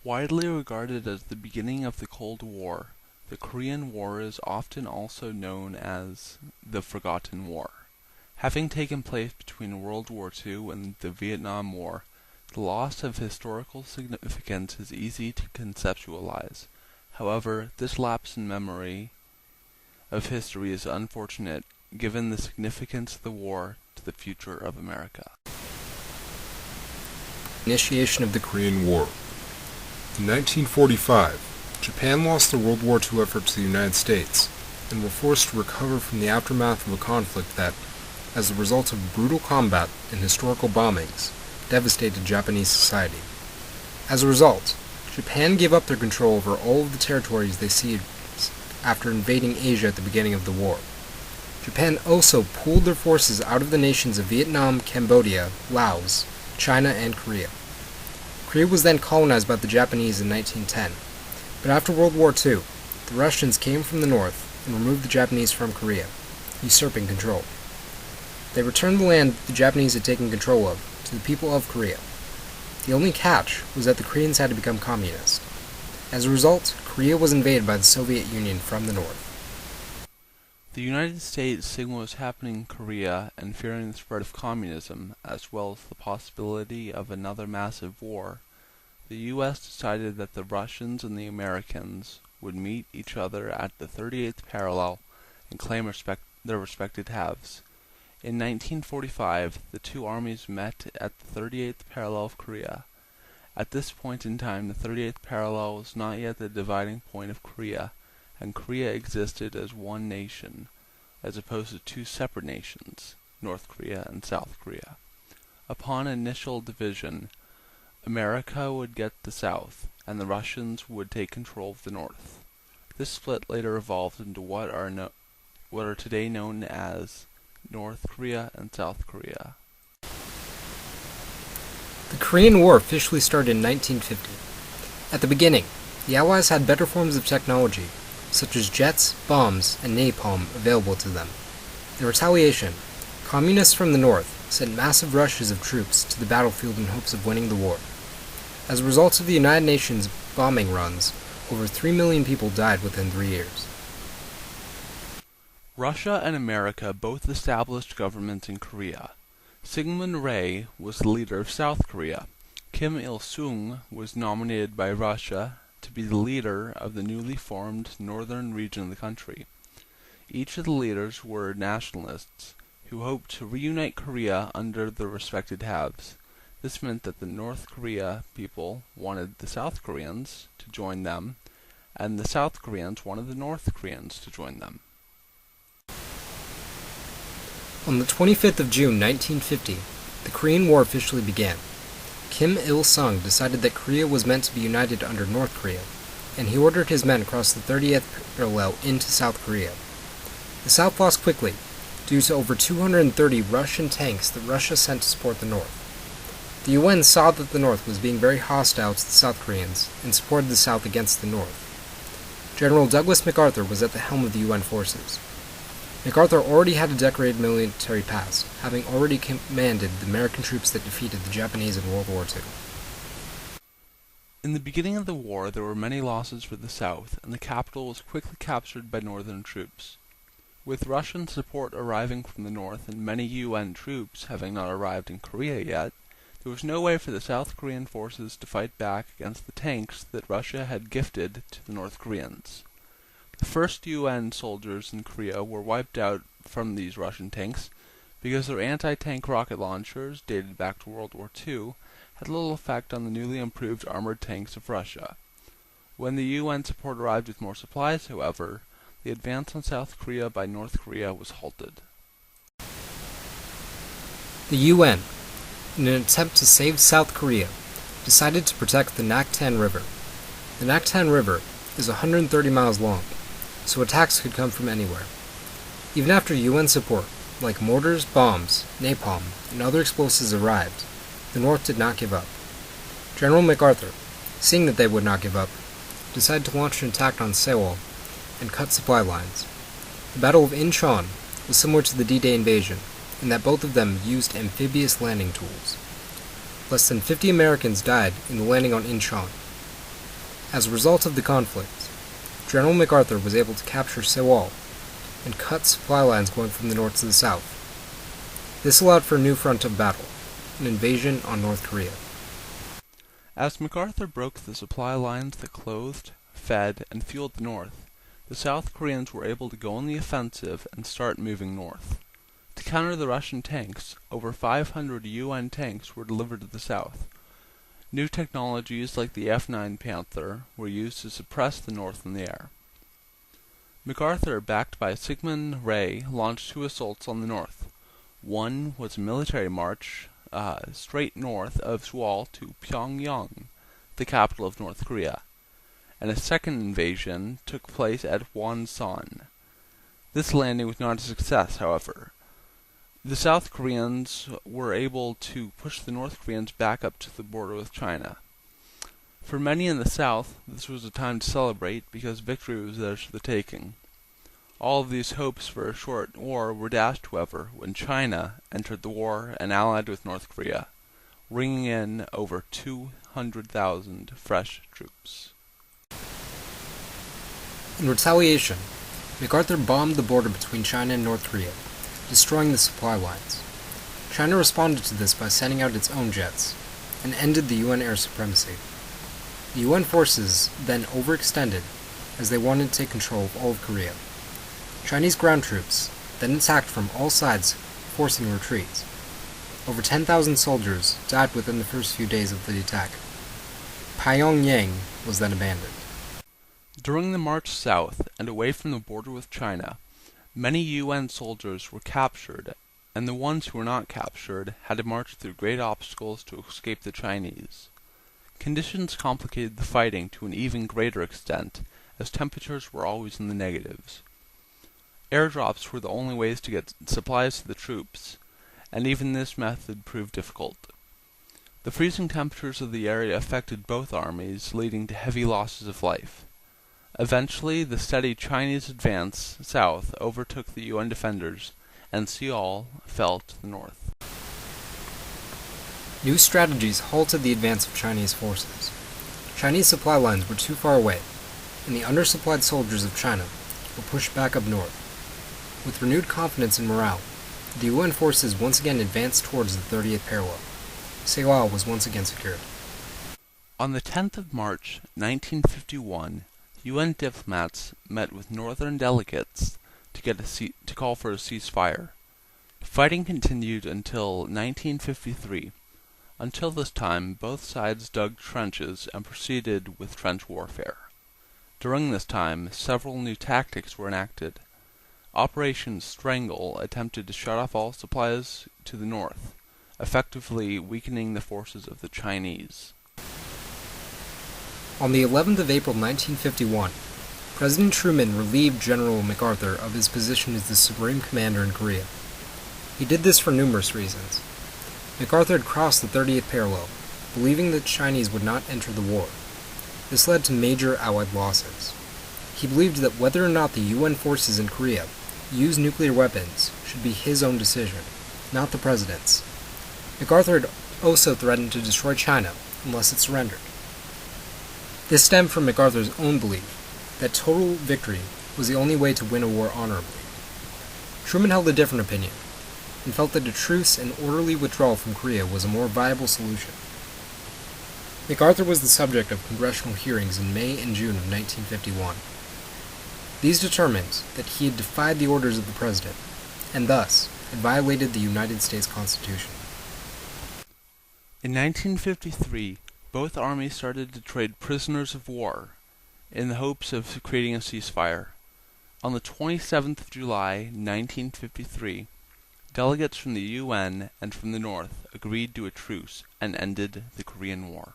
Widely regarded as the beginning of the Cold War, the Korean War is often also known as the Forgotten War. Having taken place between World War II and the Vietnam War, the loss of historical significance is easy to conceptualize. However, this lapse in memory of history is unfortunate, given the significance of the war to the future of America. Initiation of the Korean War. In 1945, Japan lost the World War II effort to the United States, and were forced to recover from the aftermath of a conflict that, as a result of brutal combat and historical bombings, devastated Japanese society. As a result, Japan gave up their control over all of the territories they seized after invading Asia at the beginning of the war. Japan also pulled their forces out of the nations of Vietnam, Cambodia, Laos, China, and Korea. Korea was then colonized by the Japanese in 1910, but after World War II, the Russians came from the north and removed the Japanese from Korea, usurping control. They returned the land the Japanese had taken control of to the people of Korea. The only catch was that the Koreans had to become communist. As a result, Korea was invaded by the Soviet Union from the north. The United States, seeing what was happening in Korea and fearing the spread of communism, as well as the possibility of another massive war, the U.S. decided that the Russians and the Americans would meet each other at the 38th parallel and claim their respective halves. In 1945, the two armies met at the 38th parallel of Korea. At this point in time, the 38th parallel was not yet the dividing point of Korea, and Korea existed as one nation, as opposed to two separate nations, North Korea and South Korea. Upon initial division, America would get the South, and the Russians would take control of the North. This split later evolved into what are today known as North Korea and South Korea. The Korean War officially started in 1950. At the beginning, the Allies had better forms of technology, such as jets, bombs, and napalm available to them. In retaliation, communists from the north sent massive rushes of troops to the battlefield in hopes of winning the war. As a result of the United Nations bombing runs, over 3 million people died within 3 years. Russia and America both established governments in Korea. Syngman Rhee was the leader of South Korea. Kim Il-sung was nominated by Russia to be the leader of the newly formed northern region of the country. Each of the leaders were nationalists who hoped to reunite Korea under their respected halves. This meant that the North Korea people wanted the South Koreans to join them, and the South Koreans wanted the North Koreans to join them. On the 25th of June 1950, the Korean War officially began. Kim Il-sung decided that Korea was meant to be united under North Korea, and he ordered his men across the 30th parallel into South Korea. The South lost quickly, due to over 230 Russian tanks that Russia sent to support the North. The UN saw that the North was being very hostile to the South Koreans, and supported the South against the North. General Douglas MacArthur was at the helm of the UN forces. MacArthur already had a decorated military past, having already commanded the American troops that defeated the Japanese in World War II. In the beginning of the war, there were many losses for the South, and the capital was quickly captured by Northern troops. With Russian support arriving from the North and many UN troops having not arrived in Korea yet, there was no way for the South Korean forces to fight back against the tanks that Russia had gifted to the North Koreans. The first UN soldiers in Korea were wiped out from these Russian tanks because their anti-tank rocket launchers, dated back to World War II, had little effect on the newly improved armored tanks of Russia. When the UN support arrived with more supplies, however, the advance on South Korea by North Korea was halted. The UN, in an attempt to save South Korea, decided to protect the Naktan River. The Naktan River is 130 miles long, so attacks could come from anywhere. Even after UN support, like mortars, bombs, napalm, and other explosives arrived, the North did not give up. General MacArthur, seeing that they would not give up, decided to launch an attack on Seoul and cut supply lines. The Battle of Incheon was similar to the D-Day invasion, in that both of them used amphibious landing tools. Less than 50 Americans died in the landing on Incheon. As a result of the conflict, General MacArthur was able to capture Seoul and cut supply lines going from the north to the south. This allowed for a new front of battle, an invasion on North Korea. As MacArthur broke the supply lines that clothed, fed, and fueled the north, the South Koreans were able to go on the offensive and start moving north. To counter the Russian tanks, over 500 UN tanks were delivered to the south. New technologies like the F-9 Panther were used to suppress the North in the air. MacArthur, backed by Syngman Rhee, launched 2 assaults on the north. One was a military march straight north of Seoul to Pyongyang, the capital of North Korea, and a second invasion took place at Wonsan. This landing was not a success, however. The South Koreans were able to push the North Koreans back up to the border with China. For many in the South, this was a time to celebrate because victory was theirs for the taking. All of these hopes for a short war were dashed, however, when China entered the war and allied with North Korea, bringing in over 200,000 fresh troops. In retaliation, MacArthur bombed the border between China and North Korea, destroying the supply lines. China responded to this by sending out its own jets, and ended the UN air supremacy. The UN forces then overextended as they wanted to take control of all of Korea. Chinese ground troops then attacked from all sides, forcing retreats. Over 10,000 soldiers died within the first few days of the attack. Pyongyang was then abandoned. During the march south and away from the border with China, many UN soldiers were captured, and the ones who were not captured had to march through great obstacles to escape the Chinese. Conditions complicated the fighting to an even greater extent, as temperatures were always in the negatives. Airdrops were the only ways to get supplies to the troops, and even this method proved difficult. The freezing temperatures of the area affected both armies, leading to heavy losses of life. Eventually, the steady Chinese advance south overtook the UN defenders, and Seoul fell to the north. New strategies halted the advance of Chinese forces. Chinese supply lines were too far away, and the undersupplied soldiers of China were pushed back up north. With renewed confidence and morale, the UN forces once again advanced towards the 30th parallel. Seoul was once again secured. On the 10th of March, 1951, UN diplomats met with northern delegates to call for a ceasefire. Fighting continued until 1953. Until this time, both sides dug trenches and proceeded with trench warfare. During this time, several new tactics were enacted. Operation Strangle attempted to shut off all supplies to the north, effectively weakening the forces of the Chinese. On the 11th of April 1951, President Truman relieved General MacArthur of his position as the Supreme Commander in Korea. He did this for numerous reasons. MacArthur had crossed the 30th parallel, believing the Chinese would not enter the war. This led to major Allied losses. He believed that whether or not the UN forces in Korea used nuclear weapons should be his own decision, not the President's. MacArthur had also threatened to destroy China unless it surrendered. This stemmed from MacArthur's own belief that total victory was the only way to win a war honorably. Truman held a different opinion, and felt that a truce and orderly withdrawal from Korea was a more viable solution. MacArthur was the subject of congressional hearings in May and June of 1951. These determined that he had defied the orders of the President, and thus had violated the United States Constitution. In 1953, both armies started to trade prisoners of war in the hopes of creating a ceasefire. On the 27th of July, 1953, delegates from the UN and from the North agreed to a truce and ended the Korean War.